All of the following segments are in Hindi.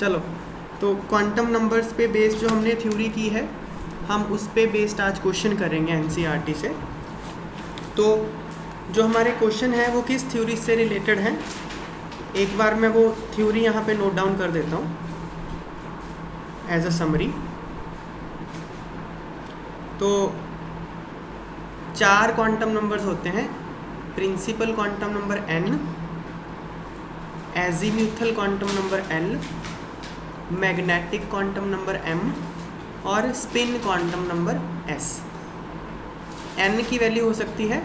चलो, तो क्वांटम नंबर्स पे बेस्ड जो हमने थ्योरी की है, हम उस पे बेस्ड आज क्वेश्चन करेंगे एनसीईआरटी से। तो जो हमारे क्वेश्चन है वो किस थ्योरी से रिलेटेड हैं, एक बार मैं वो थ्योरी यहाँ पे नोट डाउन कर देता हूँ एज अ समरी। तो 4 क्वांटम नंबर्स होते हैं, principal quantum number n, azimuthal quantum number l, magnetic quantum number m और spin quantum number s। n की वैल्यू हो सकती है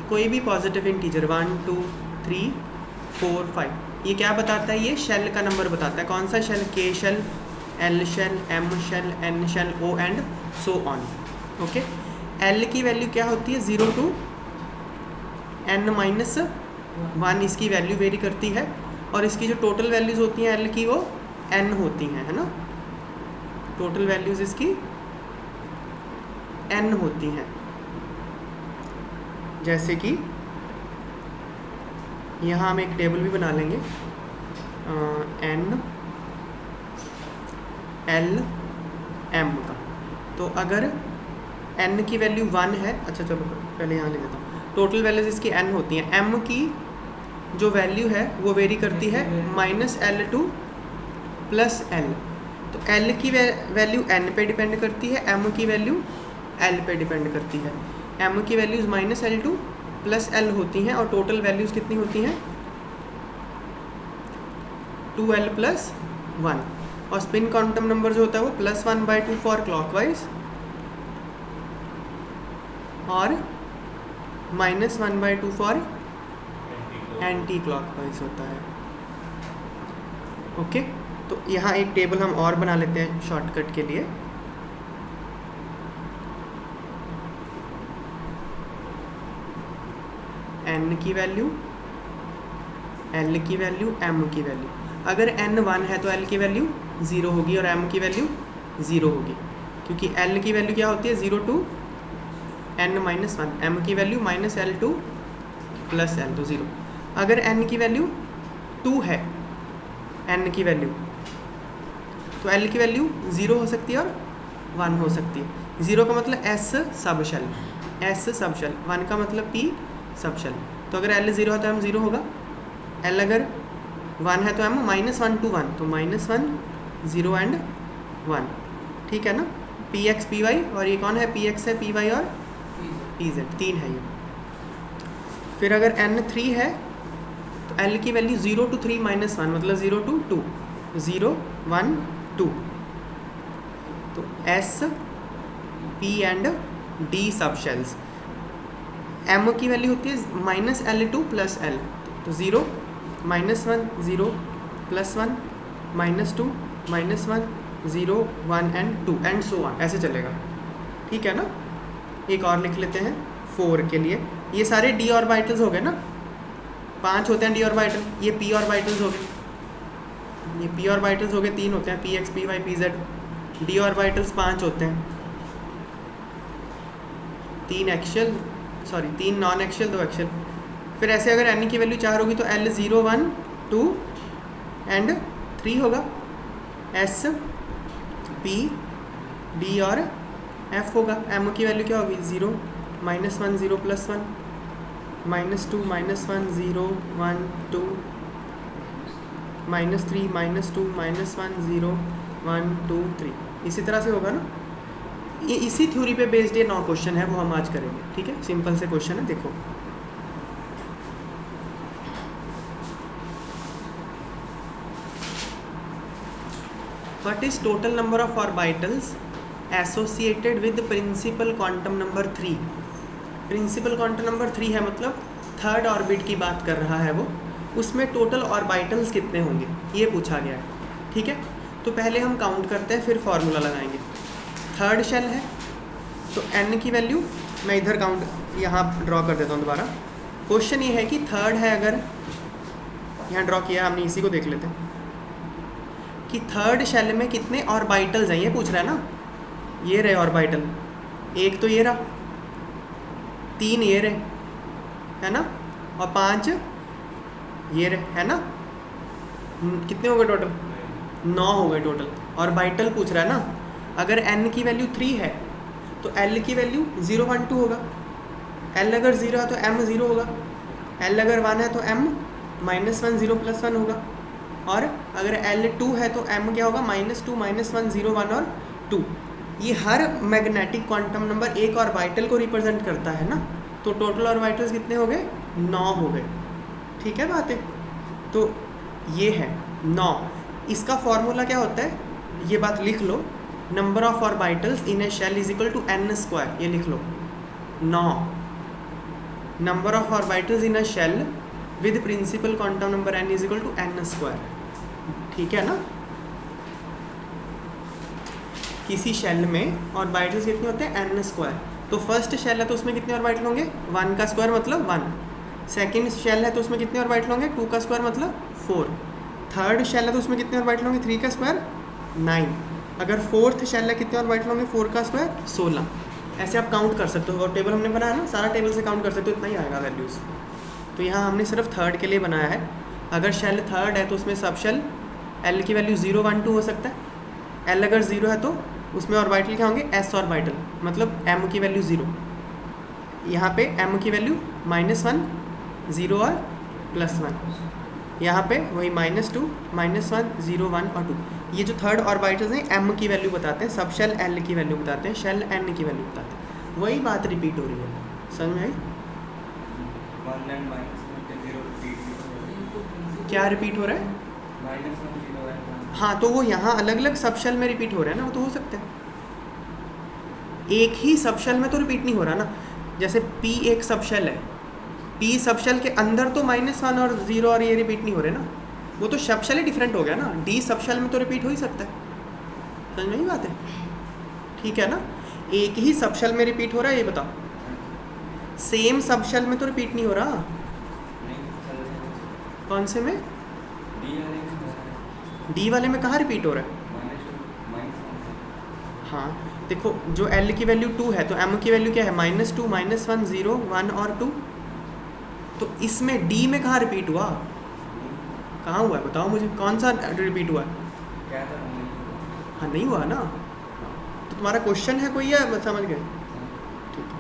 कोई भी पॉजिटिव इंटीजर 1 2 3 4 5। ये क्या बताता है? ये शेल का नंबर बताता है। कौन सा shell? k shell, l shell, m shell, n shell, o and so on. Okay, l की वैल्यू क्या होती है? 0 to n-1 इसकी वैल्यू वेरी करती है, और इसकी जो टोटल वैल्यूज़ होती हैं l की वो n होती हैं, है ना। टोटल वैल्यूज़ इसकी n होती हैं। जैसे कि यहाँ हम एक टेबल भी बना लेंगे, n l m का। तो अगर n की वैल्यू 1 है, अच्छा चलो पहले यहाँ ले लेता हूँ। टोटल वैल्यूज इसकी n होती हैं। m की जो वैल्यू है वो वेरी करती है -l to +l। तो l की वैल्यू n पे डिपेंड करती है, m की वैल्यू l पे डिपेंड करती है। m की वैल्यूज़ -l to +l होती हैं, और टोटल वैल्यूज़ कितनी होती हैं? 2l + 1। और स्पिन क्वांटम नंबर जो होता है वो +1/2 फॉर क्लॉकवाइज और -1/2 फॉर एंटी क्लॉकवाइज होता है। ओके, तो यहाँ एक टेबल हम और बना लेते हैं शॉर्टकट के लिए। n की वैल्यू, l की वैल्यू, m की वैल्यू। अगर n 1 है तो l की वैल्यू 0 होगी और m की वैल्यू 0 होगी, क्योंकि l की वैल्यू क्या होती है? 0 to n-1। m की वैल्यू -l to +l, तो 0। अगर n की वैल्यू 2 है, n की वैल्यू, तो l की वैल्यू 0 हो सकती है और 1 हो सकती है। 0 का मतलब s सब शेल, s सब शेल, 1 का मतलब p सब शेल। तो अगर l 0 है तो m 0 होगा, l अगर 1 है तो m -1 to 1, तो -1 0 एंड 1। ठीक है ना। px py, और ये कौन है? px है, py और pz, 3 है ये। फिर अगर n 3 है तो l की वैल्यू 0 to 3 -1, मतलब 0 to 2, 0 1 2। तो s p एंड d सब शेल्स। m की वैल्यू होती है -l to +l, तो 0 -1 0 +1 -2 -1 0 1 एंड 2 एंड सो ऑन, ऐसे चलेगा। ठीक है ना। एक और लिख लेते हैं 4 के लिए। ये सारे d ऑर्बिटल्स हो गए ना, 5 होते हैं d ऑर्बिटल। ये p ऑर्बिटल्स हो गए, ये p ऑर्बिटल्स हो गए, 3 होते हैं, px py pz। d orbitals 5 होते हैं, 3 axial, sorry 3 non axial, 2 axial. फिर ऐसे अगर n की वैल्यू 4 होगी तो l 0 1 2 एंड 3 होगा, s p d और f होगा। m की वैल्यू क्या होगी? 0 -1 0 +1 -2 -1 0 1 2 -3 -2 -1 0 1 2 3। इसी तरह से होगा ना। ये इसी थ्योरी पे बेस्ड ये 9 क्वेश्चन है, वो हम आज करेंगे। ठीक है, सिंपल से क्वेश्चन है, देखो। What is total number of orbitals associated with principal quantum number 3? Principal quantum number 3 है, मतलब 3rd ऑर्बिट की बात कर रहा है वो। उसमें टोटल ऑर्बिटल्स कितने होंगे ये पूछा गया है। ठीक है, तो पहले हम काउंट करते हैं, फिर फॉर्मूला लगाएंगे। 3rd शेल है तो n की वैल्यू मैं इधर काउंट यहाँ ड्रॉ कर देता हूँ दोबारा। क्वेश्चन ये है कि 3rd है, अगर यहाँ ड्रॉ किया हमने, इसी को देख लेते हैं कि 3rd शेल में कितने ऑर्बिटल्स हैं, ये पूछ रहा है ना। ये रहे ऑर्बिटल, एक तो ये रहा, 3 ये रहे, है ना, और 5 ये रहे, है ना। कितने हो गए टोटल? 9 हो गए टोटल। और वाइटल पूछ रहा है ना, अगर n की वैल्यू 3 है तो l की वैल्यू 0 1 2 होगा। l अगर 0 है तो m 0 होगा, l अगर 1 है तो m -1 0 + 1 होगा, और अगर l 2 है तो m क्या होगा, -2 -1 0 1 और 2। ये हर मैग्नेटिक क्वांटम नंबर एक और वाइटल को रिप्रेजेंट करता है ना, तो टोटल और वाइटल्स कितने हो गए, 9 हो गए। ठीक है बात है, तो ये है 9। इसका फॉर्मूला क्या होता है, ये बात लिख लो, number of orbitals in a shell is equal to n²। ये लिख लो 9, number of orbitals in a shell with principal quantum number n is equal to n²। ठीक है ना, किसी शेल में ऑर्बिटल्स कितने होते हैं, n²। तो फर्स्ट शेल है तो उसमें कितने ऑर्बिटल होंगे, 1 का स्क्वायर मतलब 1। सेकंड शेल है तो उसमें कितने ऑर्बिटल होंगे, 2 का स्क्वायर मतलब 4। थर्ड शेल है तो उसमें कितने ऑर्बिटल होंगे, 3 का स्क्वायर 9। अगर फोर्थ शेल है कितने ऑर्बिटल होंगे, 4 का स्क्वायर 16। ऐसे आप काउंट कर सकते हो, और टेबल हमने बनाया ना, सारा टेबल से काउंट कर सकते हो, इतना ही आएगा वैल्यूज़। तो यहाँ हमने सिर्फ थर्ड के लिए बनाया है। अगर शेल थर्ड है तो उसमें सब शेल l की वैल्यू 0 1 2 हो सकता है। l अगर 0 है तो उसमें ऑर्बिटल क्या होंगे, s ऑर्बिटल, मतलब m की वैल्यू 0। यहाँ पे m की वैल्यू -1 0 और +1। यहाँ पे वही -2 -1 0 1 और 2। ये जो थर्ड ऑर्बिटल्स हैं m की वैल्यू बताते हैं, सब शेल l की वैल्यू बताते हैं, शेल n की वैल्यू बताते हैं। वही बात रिपीट हो रही है, समझ में आई? क्या रिपीट हो रहा है? हाँ, तो वो यहाँ अलग अलग सब शेल में रिपीट हो रहा है ना, वो तो हो सकता है। एक ही सब शेल में तो रिपीट नहीं हो रहा ना। जैसे p एक सब शेल है, p सब शेल के अंदर तो -1 और 0 और ये रिपीट नहीं हो रहे ना, वो तो सब शेल ही डिफरेंट हो गया ना। d सब शेल में तो रिपीट हो ही सकता है, समझ में ही बात है? ठीक है ना, एक ही सब शेल में रिपीट हो रहा है, ये बताओ। सेम सब शेल में तो रिपीट नहीं हो रहा। कौन से में? डी वाले में कहाँ रिपीट हो रहा है? हाँ देखो, जो l की वैल्यू 2 है तो m की वैल्यू क्या है, -2 -1 0 1 और 2। तो इसमें d में कहाँ रिपीट हुआ, कहाँ हुआ है बताओ मुझे, कौन सा रिपीट हुआ है? हाँ नहीं हुआ ना। तो तुम्हारा क्वेश्चन है कोई, या समझ गए? ठीक है,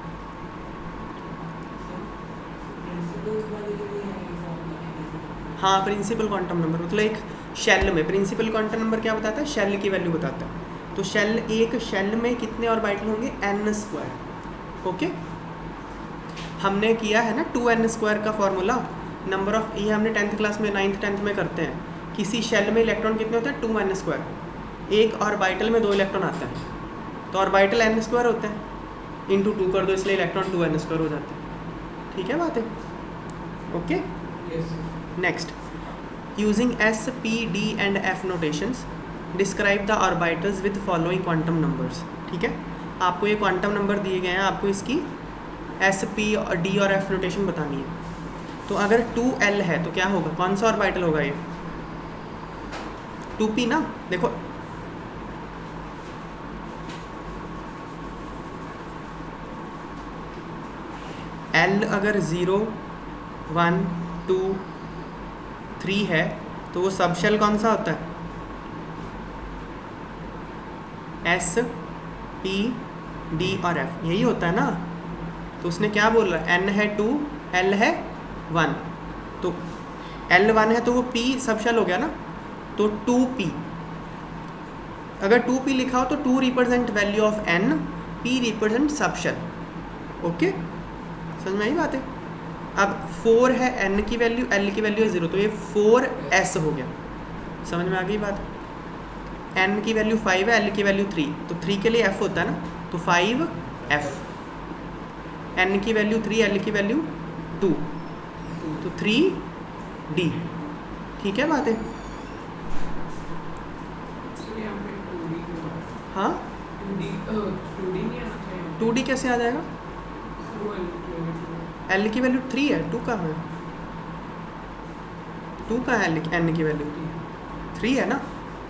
हाँ प्रिंसिपल क्वांटम नंबर मतलब एक शेल में प्रिंसिपल क्वांटम नंबर क्या बताता है, शेल की वैल्यू बताता है। तो शेल, एक शेल में कितने ऑर्बिटल होंगे, n²। ओके, हमने किया है ना 2n² का फॉर्मूला, नंबर ऑफ, ये हमने 10th क्लास में 9th 10th में करते हैं। किसी शेल में इलेक्ट्रॉन कितने होते हैं, 2n²। एक ऑर्बिटल में 2 इलेक्ट्रॉन आते हैं, तो ऑर्बिटल n² होते हैं, इंटू 2 कर दो, इसलिए इलेक्ट्रॉन 2n² हो जाते हैं। ठीक है बात है? Okay, next, using s p d and f notations describe the orbitals with following quantum numbers. ठीक है, आपको ये क्वांटम नंबर दिए गए हैं, आपको इसकी s p और d और f नोटेशन बतानी है। तो अगर 2l है तो क्या होगा, कौन सा ऑर्बिटल होगा ये, 2p ना। देखो l अगर 0 1 2 3 है तो वो सब शेल कौन सा होता है, S P D और F, यही होता है ना। तो उसने क्या बोल रहा है, n है 2 l है 1, तो l 1 है तो वो p सब शेल हो गया ना, तो 2p। अगर 2p लिखा हो तो 2 represent value of n, p represent sub shell. Okay, समझ में आई बात है? अब 4 है n की वैल्यू, l की वैल्यू है 0, तो ये 4s हो गया। समझ में आ गई बात? n की वैल्यू 5 है, l की वैल्यू 3, तो 3 के लिए f होता है ना, तो 5f। n की वैल्यू 3, l की वैल्यू 2, तो 3d। ठीक है बात है? हाँ, 2d कैसे आ जाएगा, l की वैल्यू 3 है, 2 कहाँ है, 2 कहाँ है, n की वैल्यू 3 है ना,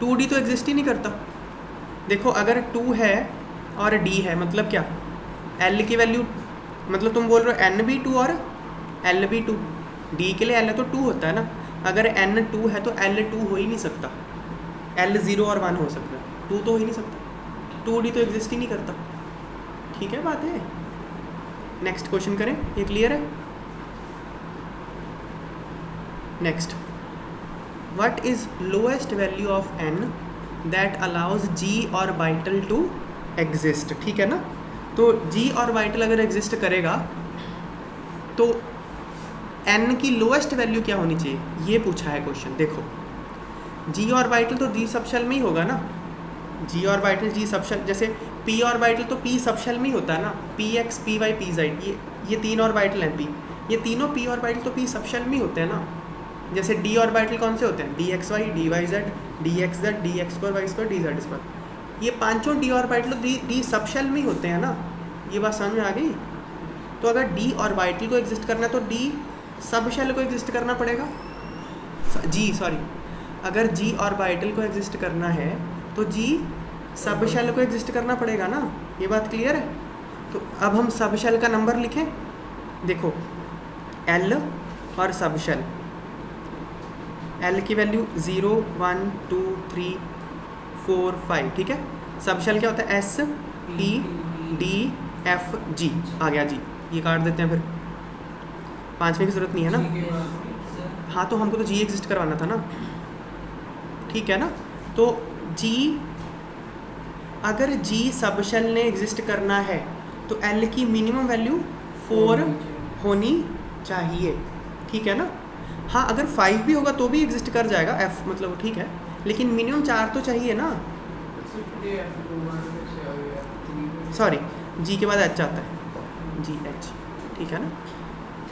2d तो एग्जिस्ट ही नहीं करता। देखो अगर 2 है और d है मतलब क्या, l की वैल्यू, मतलब तुम बोल रहे हो n भी 2 और l भी 2, d के लिए l है तो 2 होता है ना। अगर n 2 है तो l 2 हो ही नहीं सकता, L 0 और 1 हो सकता है, 2 तो हो ही नहीं सकता, 2D तो एग्जिस्ट ही नहीं करता। ठीक है बात है। नेक्स्ट क्वेश्चन करें, ये क्लियर है। Next, what is lowest value of n that allows g orbital to exist. ठीक है ना, तो g ऑर्बिटल अगर एग्जिस्ट करेगा तो n की लोएस्ट वैल्यू क्या होनी चाहिए, ये पूछा है क्वेश्चन। देखो g ऑर्बिटल तो g सबशेल में ही होगा ना, g ऑर्बिटल g सबशेल, जैसे p ऑर्बिटल तो p सबशेल में ही होता है ना, px py pz, ये तीन ऑर्बिटल हैं p, ये तीनों p ऑर्बिटल तो p सबशेल में ही होते हैं ना। जैसे d ऑर्बिटल कौन से होते हैं, dxy dyz dxz dx2 y2 dz2, ये पांचों d ऑर्बिटल d सबशेल में ही होते हैं ना। ये बात समझ में आ गई। तो अगर d ऑर्बिटल को एग्जिस्ट करना है तो d सबशेल को एग्जिस्ट करना पड़ेगा, अगर g ऑर्बिटल को एग्जिस्ट करना है तो g सबशेल को एग्जिस्ट करना पड़ेगा ना। ये बात क्लियर है। तो अब हम सबशेल का नंबर लिखें, देखो L और सबशेल, L की वैल्यू 0 1 2 3 4 5, ठीक है। सबशेल क्या होता है, S P D F G, आ गया G, ये काट देते हैं, फिर पांचवें की जरूरत नहीं है ना। हाँ तो हमको तो G एग्जिस्ट करवाना था ना, ठीक है ना। तो G, अगर G सबशेल ने एग्जिस्ट करना है तो L की मिनिमम वैल्यू 4 होनी चाहिए, ठीक है ना। हाँ अगर 5 भी होगा तो भी एग्जिस्ट कर जाएगा F, मतलब ठीक है, लेकिन मिनिमम 4 तो चाहिए ना। सॉरी, G के बाद H आता है, G H, ठीक है ना।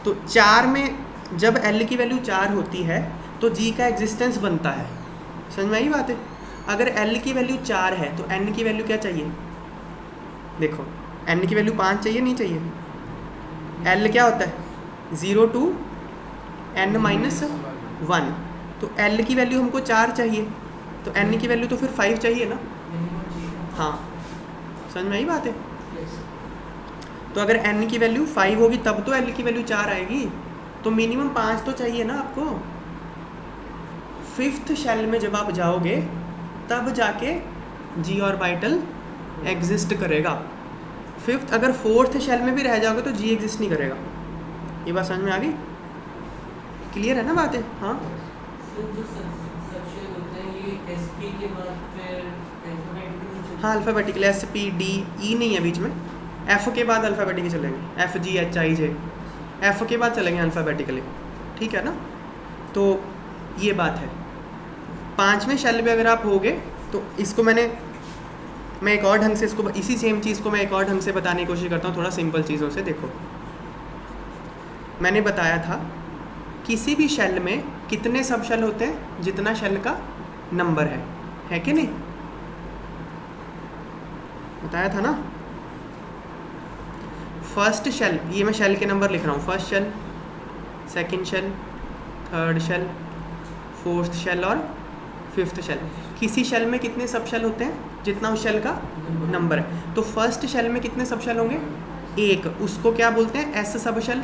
तो 4 में जब L की वैल्यू 4 होती है तो G का एग्जिस्टेंस बनता है, समझ में आई बात है। अगर L की वैल्यू 4 है तो N की वैल्यू क्या चाहिए, देखो N की वैल्यू 5 चाहिए, नहीं चाहिए। L क्या होता है 0 to n माइनस 1, तो L की वैल्यू हमको 4 चाहिए, तो N की वैल्यू तो फिर 5 चाहिए ना। हाँ समझ में आई बात है। तो अगर N की वैल्यू 5 होगी तब तो L की वैल्यू 4 आएगी, तो मिनिमम 5 तो चाहिए ना आपको। 5th शेल में जब आप जाओगे तब जाके G ऑर्बिटल एग्जिस्ट करेगा। 5th, अगर 4th शेल में भी रह जाओगे तो G एग्जिस्ट नहीं करेगा। ये बात समझ में आ गई, क्लियर है ना बात है। हाँ हाँ alphabetical, S P D E नहीं है बीच में, F के बाद अल्फ़ाबेटिकली चलेंगे, F G H I J, F के बाद चलेंगे अल्फ़ाबेटिकली, ठीक है ना। तो ये बात है। 5वें शेल में अगर आप होगे तो इसको मैं एक और ढंग से इसको, इसी सेम चीज़ को मैं एक और ढंग से बताने की कोशिश करता हूँ, थोड़ा सिंपल चीज़ों से। देखो मैंने बताया था किसी भी शेल में कितने सब शेल होते हैं, जितना शेल का नंबर है कि नहीं, बताया था ना। फर्स्ट शेल, ये मैं शेल के नंबर लिख रहा हूँ, first shell, second shell, third shell, fourth shell और 5th शेल। किसी शेल में कितने सब शेल होते हैं, जितना उस शेल का नंबर है। तो फर्स्ट शेल में कितने सब शेल होंगे, 1, उसको क्या बोलते हैं, S सब शेल।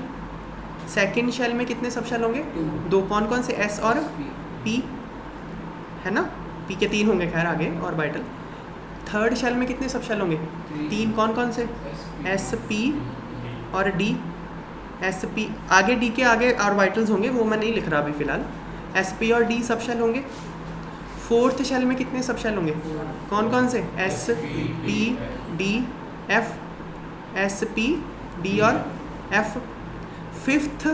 सेकेंड शेल में कितने सब शेल होंगे, 2, कौन कौन से, S और P, है ना। P के 3 होंगे, खैर आगे ऑर्बिटल। थर्ड शेल में कितने सब शेल होंगे, 3, कौन कौन से, S P और D। S P, आगे D के आगे ऑर्बिटल्स होंगे, वो मैं नहीं लिख रहा अभी फ़िलहाल। S P और D सब शेल होंगे। 4th शेल में कितने सब शेल होंगे, कौन कौन से, S P D F, S P D और F। 5th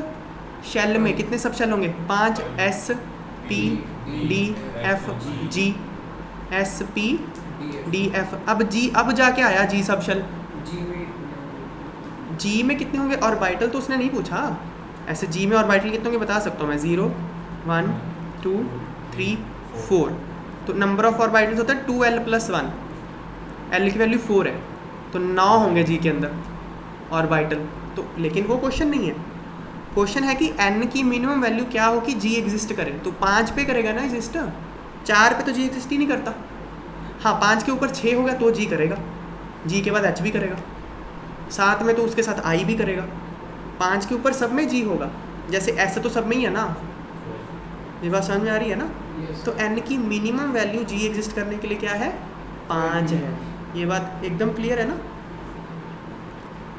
शेल में कितने सब शेल होंगे, 5, S P D F G, S P D F। अब जाके आया G सब शेल। G में कितने होंगे ऑर्बिटल, तो उसने नहीं पूछा। ऐसे G में ऑर्बिटल कितने होंगे बता सकता हूँ मैं, 0 1 2 3 4। तो नंबर ऑफ ऑर्बिटल्स होता है 2L + 1, L की वैल्यू 4 है, तो 9 होंगे G के अंदर ऑर्बिटल। तो लेकिन वो क्वेश्चन नहीं है, क्वेश्चन है कि N की मिनिमम वैल्यू क्या हो कि G एग्जिस्ट करे। तो 5 पे करेगा ना एग्जिस्ट, 4 पे तो G एग्जिस्ट ही नहीं करता। हाँ 5 के ऊपर 6 होगा तो G करेगा, G के बाद H भी करेगा, 7 में तो उसके साथ I भी करेगा, 5 के ऊपर सब में G होगा। जैसे S तो सब में ही है ना, ये बात समझ में आ रही है ना। तो n की मिनिमम वैल्यू g एग्जिस्ट करने के लिए क्या है, 5 है। ये बात एकदम क्लियर है ना।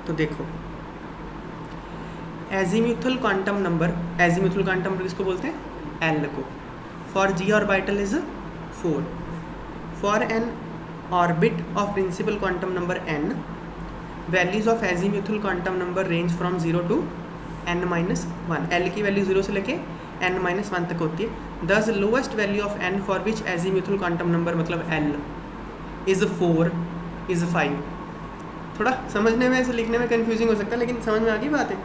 तो देखो azimuthal quantum number, azimuthal quantum number किसको बोलते हैं, l को। For g orbital is 4। For an orbit of principal quantum number n, values of azimuthal quantum number range from 0 to n-1। l की वैल्यू 0 से लेके n-1 तक होती है। Thus lowest value of n for which azimuthal quantum number मतलब l इज़ 4 इज़ 5। थोड़ा समझने में, ऐसे लिखने में कंफ्यूजिंग हो सकता है, लेकिन समझ में आ गई बात है।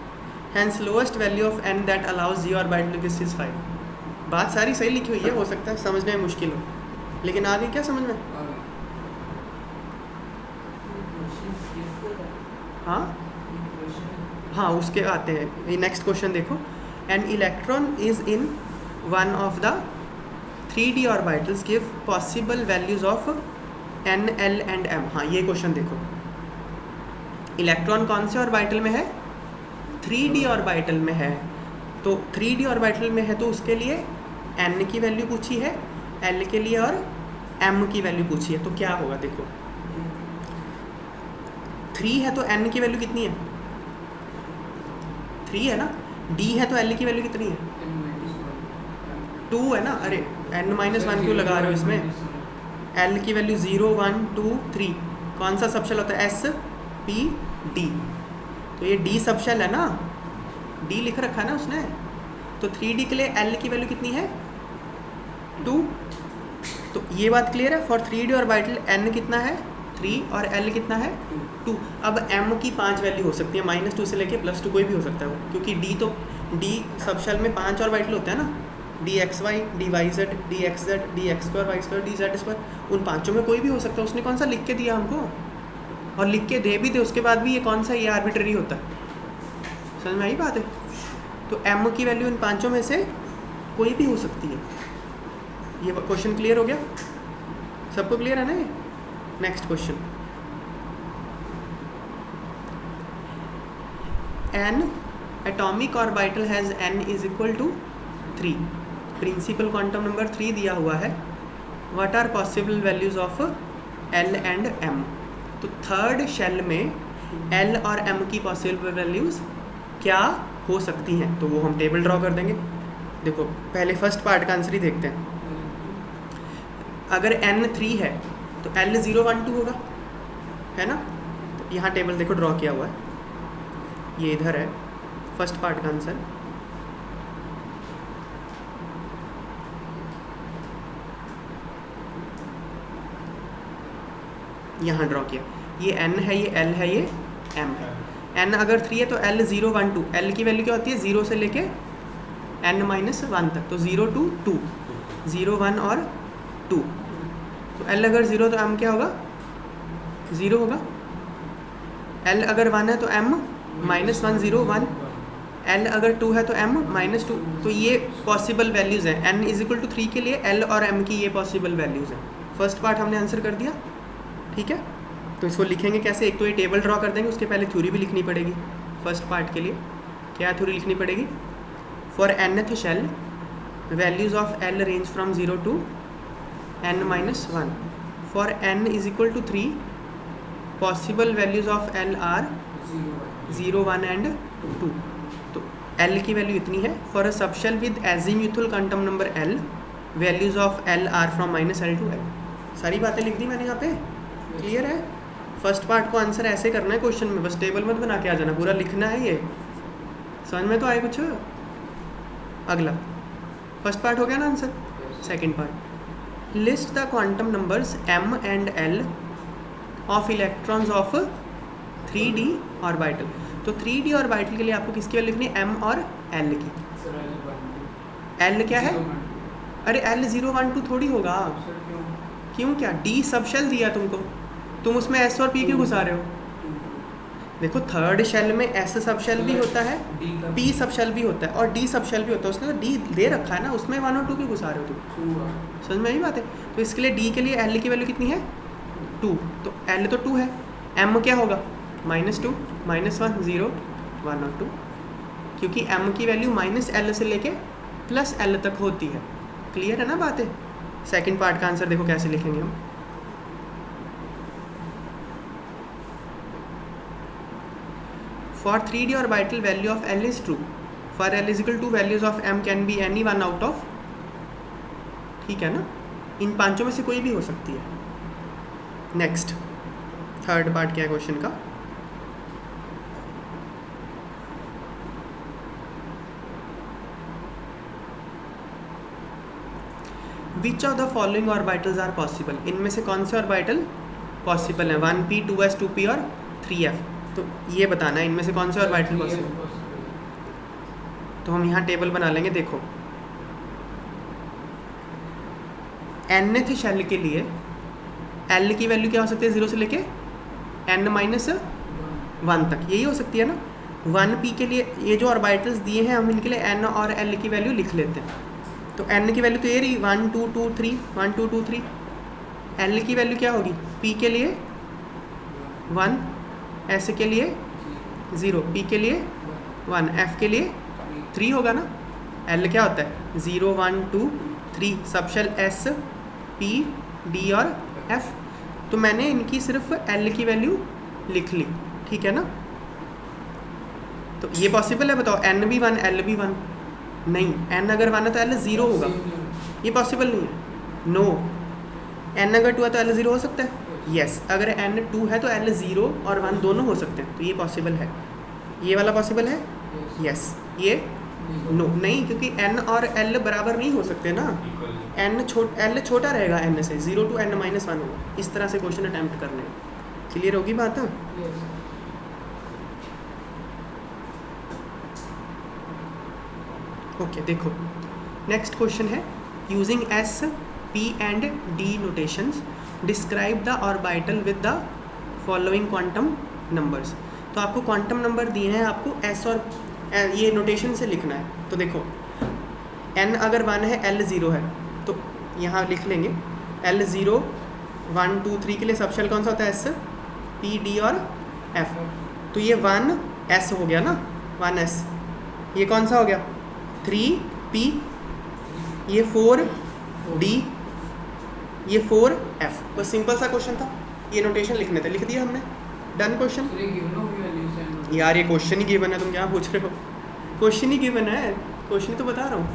Hence lowest value of n that allows g orbital is 5। बात सारी सही लिखी हुई है, हो सकता है समझने में मुश्किल हो, लेकिन आ गई क्या समझ में। हाँ उसके आते हैं। नेक्स्ट क्वेश्चन देखो, an electron is in one of the 3D orbitals give possible values of n, l and m। हाँ ये क्वेश्चन देखो, इलेक्ट्रॉन कौन से ऑर्बिटल में है, 3D ऑर्बिटल में है। तो 3D ऑर्बिटल में है तो उसके लिए n की वैल्यू पूछी है, l के लिए और m की वैल्यू पूछी है। तो क्या होगा देखो, 3 है तो n की वैल्यू कितनी है, 3 है ना। d है तो l की वैल्यू कितनी है, 2 है ना। अरे n-1 क्यों लगा रहे हो इसमें, l की वैल्यू 0, 1, 2, 3। कौन सा सबशेल होता है, s, p, d। तो ये d सबशेल है ना, d लिख रखा है ना उसने। तो 3D के लिए l की वैल्यू कितनी है, 2। तो ये बात क्लियर है। फॉर 3D ऑर्बिटल n कितना है, 3 और l कितना है, 2। अब m की 5 वैल्यू हो सकती है, -2 से लेके +2 कोई भी हो सकता है वो, क्योंकि d तो d सबशेल में 5 ऑर्बिटल होते हैं ना, dxy, dyz, dxz, dx2, y2, dz2। उन पांचों में कोई भी हो सकता है। उसने कौन सा लिख के दिया हमको, और लिख के दे भी दे उसके बाद भी ये कौन सा, ये आर्बिट्ररी होता है। समझ में आई बात है। तो m की वैल्यू इन पांचों में से कोई भी हो सकती है। ये क्वेश्चन क्लियर हो गया, सबको क्लियर है ना ये। Next question, an atomic orbital has n is equal to 3। Principal quantum number 3 दिया हुआ है। What are possible values of l and m। तो थर्ड शेल में l और m की पॉसिबल वैल्यूज क्या हो सकती हैं, तो वो हम टेबल ड्रॉ कर देंगे। देखो पहले फर्स्ट पार्ट का आंसर ही देखते हैं। अगर n 3 है तो l 0, 1, 2 होगा, है ना। तो यहाँ टेबल देखो ड्रॉ किया हुआ है, ये इधर है फर्स्ट पार्ट का आंसर। यहाँ ड्रॉ किया, ये n है, ये l है, ये m है। n अगर 3 है तो l 0, 1, 2। l की वैल्यू क्या होती है, 0 से लेके n-1 तक। तो 0 to 2, 0, 1 और 2। तो l अगर 0 तो m क्या होगा, 0 होगा। l अगर 1 है तो m -1, 0, 1। l अगर 2 है तो m -2। तो ये पॉसिबल वैल्यूज़ हैं। n इज इक्वल टू 3 के लिए l और m की ये पॉसिबल वैल्यूज़ हैं। फर्स्ट पार्ट हमने आंसर कर दिया, ठीक है। तो इसको लिखेंगे कैसे, एक तो ये टेबल ड्रॉ कर देंगे, उसके पहले थ्योरी भी लिखनी पड़ेगी। फर्स्ट पार्ट के लिए क्या थ्योरी लिखनी पड़ेगी, for nth shell values of l range from 0 to n-1। For n is equal to 3 possible values of l are 0, 1 and 2। तो l की वैल्यू इतनी है। For a subshell with azimuthal quantum number l values of l are from -l to l। सारी बातें लिख दी मैंने यहाँ पे, क्लियर है। फर्स्ट पार्ट को आंसर ऐसे करना है क्वेश्चन में, बस टेबल मत बना के आ जाना, पूरा लिखना है। ये समझ में तो आए कुछ। अगला फर्स्ट पार्ट हो गया ना answer. Second part, list the quantum numbers m and l of electrons of 3D orbital. तो 3D ऑर्बिटल के लिए आपको किसकी वैल्यू लिखनी है, m और l की। l क्या है, अरे l 0, 1, 2 थोड़ी होगा। क्यों, क्या d सबशेल दिया तुमको, तुम उसमें s और p क्यों घुसा रहे हो। देखो थर्ड शेल में s सबशेल भी होता है, p सबशेल भी होता है और d सबशेल भी होता है। उसने तो d दे रखा है ना, उसमें 1 और 2 क्यों घुसा रहे हो तुम। समझ में आई बात है। तो इसके लिए d के लिए l की वैल्यू कितनी है, 2। तो l तो 2 है, m क्या होगा, -2, -1, 0, 1 और 2। क्योंकि m की वैल्यू -l से लेके +l तक होती है। क्लियर है ना बातें? सेकंड पार्ट का आंसर देखो कैसे लिखेंगे हम। For 3D orbital value of L is true, for L is equal to values of M can be any one out of, ठीक है ना, इन पांचों में से कोई भी हो सकती है। नेक्स्ट थर्ड पार्ट क्या है क्वेश्चन का? Which of the following orbitals are possible, इनमें से कौन से ऑर्बिटल पॉसिबल है? 1p 2s 2p और 3f। तो ये बताना है इनमें से कौन से ऑर्बिटल पॉसिबल। तो हम यहाँ टेबल बना लेंगे। देखो nth शेल के लिए L की वैल्यू क्या हो सकती है? 0 से लेके n-1 तक, यही हो सकती है ना। 1p के लिए ये जो ऑर्बिटल्स दिए हैं हम इनके लिए n और L की वैल्यू लिख लेते हैं। तो n की वैल्यू तो ये रही 1 2 2 3 1 2 2 3। L की वैल्यू क्या होगी? p के लिए 1, s के लिए 0, p के लिए 1, f के लिए 3 होगा ना। L क्या होता है? 0 1 2 3 sub shell s p d और f। तो मैंने इनकी सिर्फ L की वैल्यू लिख ली, ठीक है ना। तो ये पॉसिबल है? बताओ n भी 1 L भी 1? नहीं, n अगर 1 है तो L 0 होगा, ये पॉसिबल नहीं है। नो, n अगर 2 है तो L 0 हो सकता है? यस, अगर n 2 है तो L 0 और 1 दोनों हो सकते हैं, तो ये पॉसिबल है। ये वाला पॉसिबल है? यस। ये नो नहीं, क्योंकि n और L बराबर नहीं हो सकते ना। L छोटा रहेगा n से, 0 to n-1 होगा। इस तरह से क्वेश्चन अटैम्प्ट करने हैं। क्लियर होगी बात? ओके देखो नेक्स्ट क्वेश्चन है, using S, P and D notations describe the orbital with the following quantum numbers. तो आपको क्वांटम नंबर दिए हैं, आपको S और ये नोटेशन से लिखना है। तो देखो n अगर 1 है, L 0 है, तो यहाँ लिख लेंगे L 0 1 2 3 के लिए सब शेल कौन सा होता है? S, P, D और F। तो ये 1s हो गया ना, 1s। ये कौन सा हो गया? 3p, ये 4d, ये 4f। बस सिंपल सा क्वेश्चन था, ये नोटेशन लिखने थे, लिख दिया हमने, डन क्वेश्चन। यार ये क्वेश्चन ही गिवन है, तुम क्या पूछ रहे हो? क्वेश्चन ही गिवन है, क्वेश्चन ही तो बता रहा हूँ।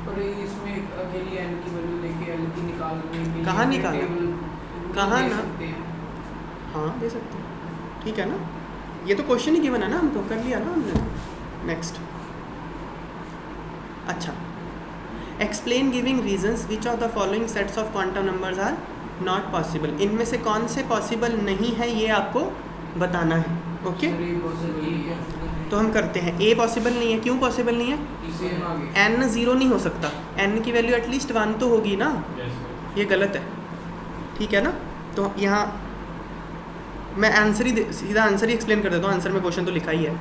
और इसमें अकेली n की वैल्यू लेके L की निकालने के लिए कहाँ निकालना? कहाँ ना? सकते हैं। हाँ दे सकते हैं, ठीक है ना। ये तो क्वेश्चन ही गिवन है ना, हमको कर लिया ना हमने। नेक्स्ट, अच्छा, explain giving reasons which of the following sets of quantum numbers are not possible. इनमें से कौन से पॉसिबल नहीं है ये आपको बताना है। ओके तो हम करते हैं। A पॉसिबल नहीं है, क्यों पॉसिबल नहीं है? n 0 नहीं हो सकता, n की वैल्यू एटलीस्ट 1 तो होगी ना। ये गलत है, ठीक है ना। तो यहाँ मैं आंसर ही सीधा आंसर ही एक्सप्लेन कर देता हूँ, आंसर में क्वेश्चन तो लिखा ही है।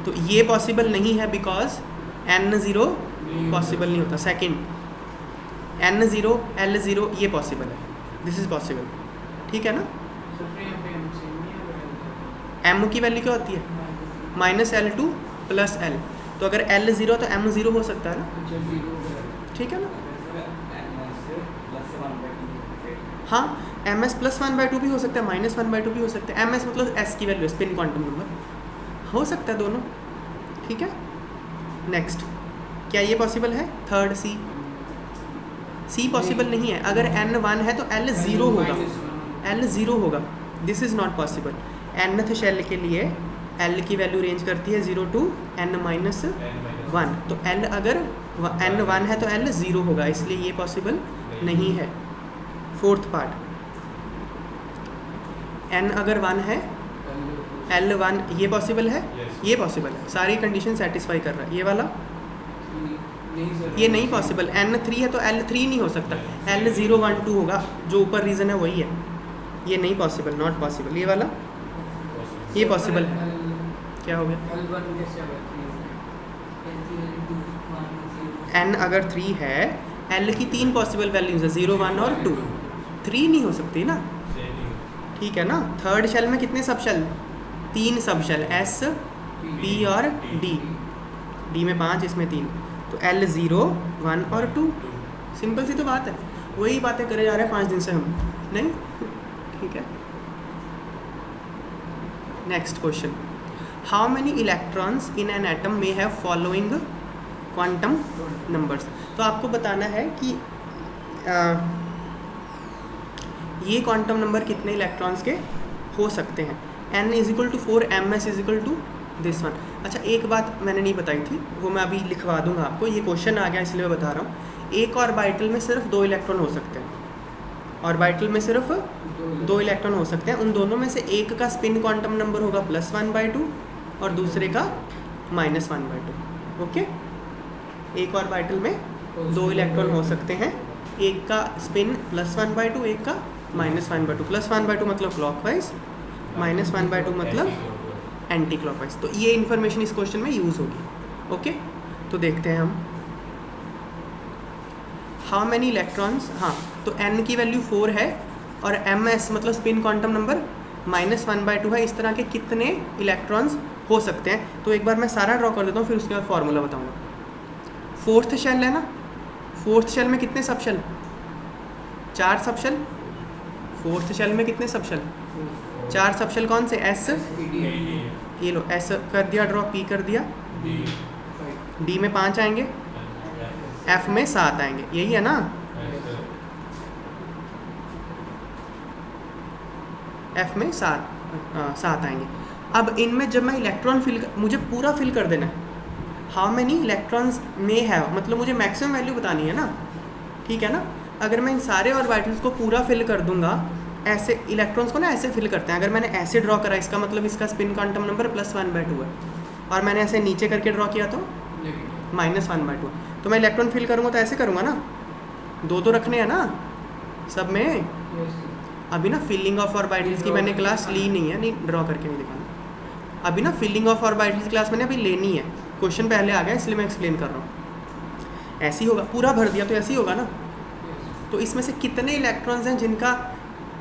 तो ये पॉसिबल नहीं है बिकॉज n 0 पॉसिबल नहीं होता। सेकंड n 0 L 0 ये पॉसिबल है, दिस इज पॉसिबल, ठीक है ना। m की वैल्यू क्या होती है? -L2 + L। तो अगर L 0 तो m 0 हो सकता है ना, ठीक है ना। हाँ ms + 1/2 भी हो सकता है, -1/2 भी हो सकता है। ms मतलब s की वैल्यू, स्पिन क्वांटम नंबर, हो सकता है दोनों, ठीक है। नेक्स्ट, क्या ये पॉसिबल है? थर्ड C पॉसिबल नहीं है। अगर n 1 है तो L 0 होगा, L 0 होगा, this is not possible. nth shell के लिए L की वैल्यू रेंज करती है 0 to n-1। तो L अगर n 1 है तो L 0 होगा, इसलिए ये पॉसिबल नहीं है। फोर्थ पार्ट, n अगर 1 है L 1, ये पॉसिबल है, ये पॉसिबल है, सारी कंडीशन सेटिस्फाई कर रहा है। ये वाला ये नहीं पॉसिबल। n 3 है तो L 3 नहीं हो सकता, L 0 1 2 होगा, जो ऊपर रीज़न है वही है। ये नहीं पॉसिबल, नॉट पॉसिबल। ये वाला ये पॉसिबल है। क्या हो गया? n अगर 3 है, L की 3 पॉसिबल वैल्यूज है, 0 1 और 2, 3 नहीं हो सकती ना, ठीक है ना। थर्ड शेल में कितने सब shell? 3 sub shell, S, P और D में 5, इसमें 3। तो L 0 1 और 2, सिंपल सी तो बात है, वही बातें करे जा रहे हैं 5 दिन से हम, नहीं? ठीक है। Next question, how many electrons in an atom may have following quantum numbers. तो आपको बताना है कि ये क्वांटम नंबर कितने इलेक्ट्रॉन्स के हो सकते हैं। n is equal to 4, ms is equal to this one. अच्छा, एक बात मैंने नहीं बताई थी, वो मैं अभी लिखवा दूंगा आपको, ये क्वेश्चन आ गया इसलिए मैं बता रहा हूँ। एक ऑर्बिटल में सिर्फ 2 इलेक्ट्रॉन हो सकते हैं, ऑर्बिटल में सिर्फ 2 इलेक्ट्रॉन हो सकते हैं। उन दोनों में से एक का स्पिन क्वांटम नंबर होगा +1/2 और दूसरे का -1/2। ओके, एक ऑर्बिटल में 2 इलेक्ट्रॉन हो सकते हैं, एक का स्पिन +1/2, एक का -1/2। +1/2 मतलब क्लॉकवाइज, -1/2 मतलब एंटी क्लॉकवाइज। तो ये इन्फॉर्मेशन इस क्वेश्चन में यूज़ होगी। ओके, तो देखते हैं हम हाउ मैनी इलेक्ट्रॉन्स। हाँ, तो n की वैल्यू 4 है और ms मतलब स्पिन क्वांटम नंबर -1/2 है। इस तरह के कितने इलेक्ट्रॉन्स हो सकते हैं? तो एक बार मैं सारा ड्रॉ कर देता हूँ, फिर उसके बाद फॉर्मूला बताऊँगा। 4th शेल है ना, 4th शेल में कितने सबशेल? 4 सबशेल। 4th शेल में कितने सबशेल? 4 सबशेल। कौन से? S, ये लो S कर दिया ड्रॉ, P कर दिया, D में 5 आएंगे, F में 7 आएंगे, यही है ना? F में 7 आएंगे। अब इनमें जब मैं इलेक्ट्रॉन मुझे पूरा फिल कर देना है। हाउ मैनी इलेक्ट्रॉन्स में हैव मतलब मुझे मैक्सिमम वैल्यू बतानी है ना, ठीक है ना? अगर मैं इन सारे ऑर्बिटल्स को पूरा फिल कर दूंगा, ऐसे इलेक्ट्रॉन्स को ना ऐसे फिल करते हैं। अगर मैंने ऐसे ड्रॉ करा, इसका मतलब इसका स्पिन क्वांटम नंबर +1/2 है, और मैंने ऐसे नीचे करके ड्रॉ किया तो -1/2। तो मैं इलेक्ट्रॉन फिल करूँगा तो ऐसे करूँगा ना, 2 तो रखने हैं ना सब में। अभी ना फिलिंग ऑफ ऑर्बिटल्स की मैंने क्लास ली नहीं है, नहीं ड्रॉ करके नहीं दिखाना। अभी ना फिलिंग ऑफ ऑर्बिटल्स क्लास मैंने अभी लेनी है, क्वेश्चन पहले आ गया इसलिए मैं एक्सप्लेन कर रहा हूँ। ऐसे ही होगा, पूरा भर दिया तो ऐसे ही होगा ना। तो इसमें से कितने इलेक्ट्रॉन्स हैं जिनका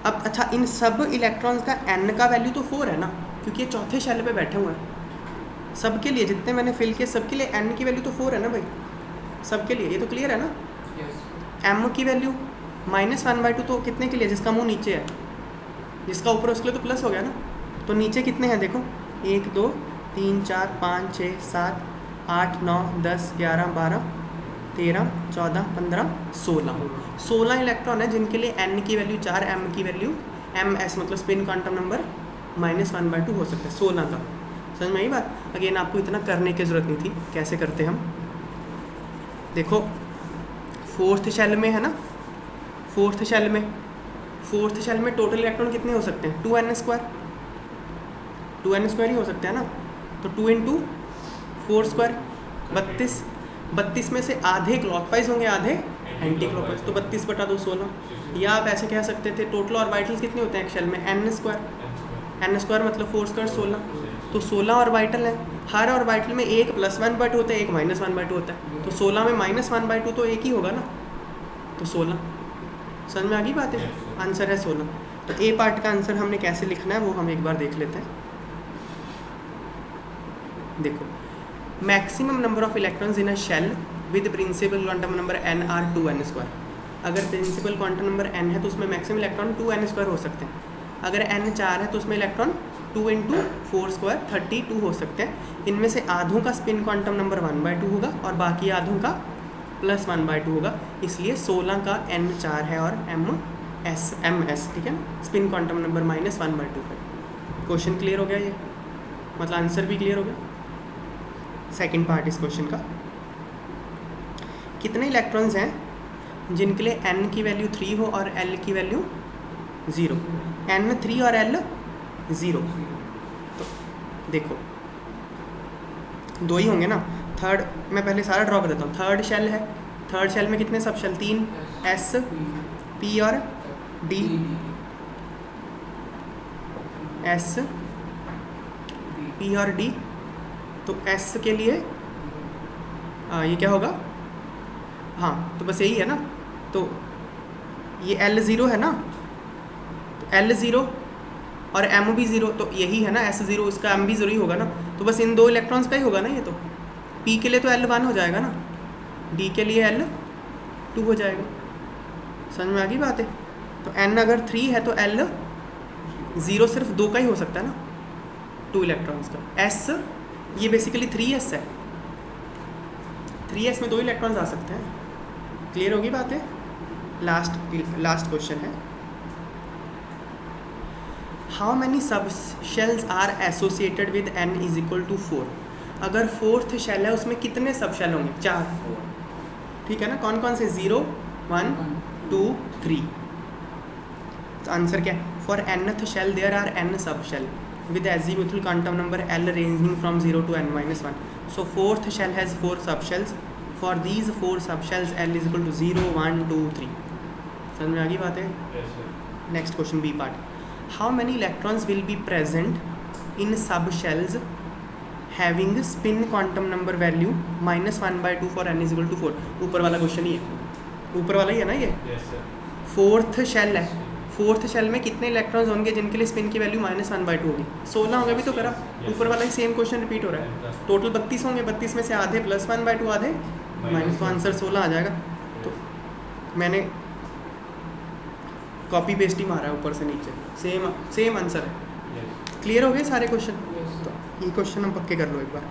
अब अच्छा, इन सब इलेक्ट्रॉन्स का n का वैल्यू तो 4 है ना, क्योंकि ये चौथे शेल पे बैठे हुए हैं। सबके लिए जितने मैंने फिल किए सबके लिए n की वैल्यू तो 4 है ना भाई, सबके लिए। ये तो क्लियर है ना? m की वैल्यू -1/2 तो कितने के लिए? जिसका मुंह नीचे है, जिसका ऊपर उसके लिए तो प्लस हो गया ना। तो नीचे कितने हैं देखो, 1 2 3 4 5 6 7 8 9 10 11 12 13 14 15 16 इलेक्ट्रॉन है जिनके लिए n की वैल्यू 4, m की वैल्यू ms मतलब स्पिन क्वांटम नंबर -1/2 हो सकता है। 16 का समझ में आई बात? अगेन आपको इतना करने की ज़रूरत नहीं थी। कैसे करते हम देखो, 4th शेल में है ना, 4th शेल में टोटल इलेक्ट्रॉन कितने हो सकते हैं? 2n² 2n² ही हो सकते हैं ना। तो 2 × 4² 32 में से आधे क्लॉकवाइज होंगे, आधे एंटी क्लॉकवाइज। तो 32/2 16। या आप ऐसे कह सकते थे टोटल ऑर्बिटल्स कितने होते हैं एक शेल में? n² मतलब 4² 16। तो 16 ऑर्बिटल है, हर ऑर्बिटल में एक +1/2 होता है, एक -1/2 होता है। तो 16 में -1/2 तो एक ही होगा ना, तो 16। समझ में आ गई बात है? आंसर है 16। तो ए पार्ट का आंसर हमने कैसे लिखना है वो हम एक बार देख लेते हैं। देखो, maximum number of electrons in a shell with principal quantum number n are 2n²। अगर प्रिंसिपल क्वांटम नंबर n है तो उसमें मैक्सिमम इलेक्ट्रॉन 2n² हो सकते हैं। अगर n 4 है तो उसमें इलेक्ट्रॉन 2 × 4² 32 हो सकते हैं। इनमें से आधों का स्पिन क्वांटम नंबर 1/2 होगा और बाकी आधों का +1/2 होगा, इसलिए 16 का n 4 है और ms, ठीक है ना, स्पिन क्वांटम नंबर -1/2 है। क्वेश्चन क्लियर हो गया? ये मतलब आंसर भी क्लियर हो गया। सेकंड पार्ट इस क्वेश्चन का, कितने इलेक्ट्रॉन्स हैं जिनके लिए n की वैल्यू 3 हो और l की वैल्यू 0? n 3 और l 0। तो देखो 2 ही होंगे ना। थर्ड मैं पहले सारा ड्रॉ कर देता हूँ। थर्ड शेल है, थर्ड शेल में कितने सब शेल? 3 s p और d। s p और d। तो s के लिए ये क्या होगा? हाँ, तो बस यही है ना। तो ये l 0 है ना, तो l 0 और m भी 0, तो यही है ना s 0, इसका m भी 0 ही होगा ना। तो बस इन 2 इलेक्ट्रॉन्स का ही होगा ना ये। तो p के लिए तो l 1 हो जाएगा ना, d के लिए l 2 हो जाएगा। समझ में आ गई बात है? तो n अगर 3 है तो l 0 सिर्फ 2 का ही हो सकता है ना, 2 इलेक्ट्रॉन्स का। s ये बेसिकली 3s है, 3s में 2 इलेक्ट्रॉन्स आ सकते हैं। क्लियर होगी बात है? लास्ट क्वेश्चन है, how many sub shells are associated with n is equal to 4। अगर फोर्थ शेल है उसमें कितने सब शेल होंगे? 4, ठीक है ना। कौन कौन से? 0, 1, 2, 3। तो आंसर क्या है? For nth shell there are n sub shell with azimuthal quantum number l ranging from 0 to n-1. So fourth shell has 4 subshells. For these 4 subshells l is equal to 0, 1, 2, 3. समझ में आ गई बात है? Next question B part, how many electrons will be present in sub shells having spin quantum number value -1/2 for n is equal to 4। ऊपर वाला क्वेश्चन ही है, ऊपर वाला ही है ना ये। फोर्थ शेल है, फोर्थ शेल में कितने इलेक्ट्रॉन्स होंगे जिनके लिए स्पिन की वैल्यू -1/2 होगी? 16 होंगे। भी तो करा, ऊपर वाला ही सेम क्वेश्चन रिपीट हो रहा है। टोटल 32 होंगे, 32 में से आधे +1/2 आधे माइनस, तो आंसर 16 आ जाएगा। तो मैंने कॉपी पेस्ट ही मारा है ऊपर से नीचे, सेम आंसर है। क्लियर हो गए सारे क्वेश्चन? तो ये क्वेश्चन हम पक्के कर लो एक बार।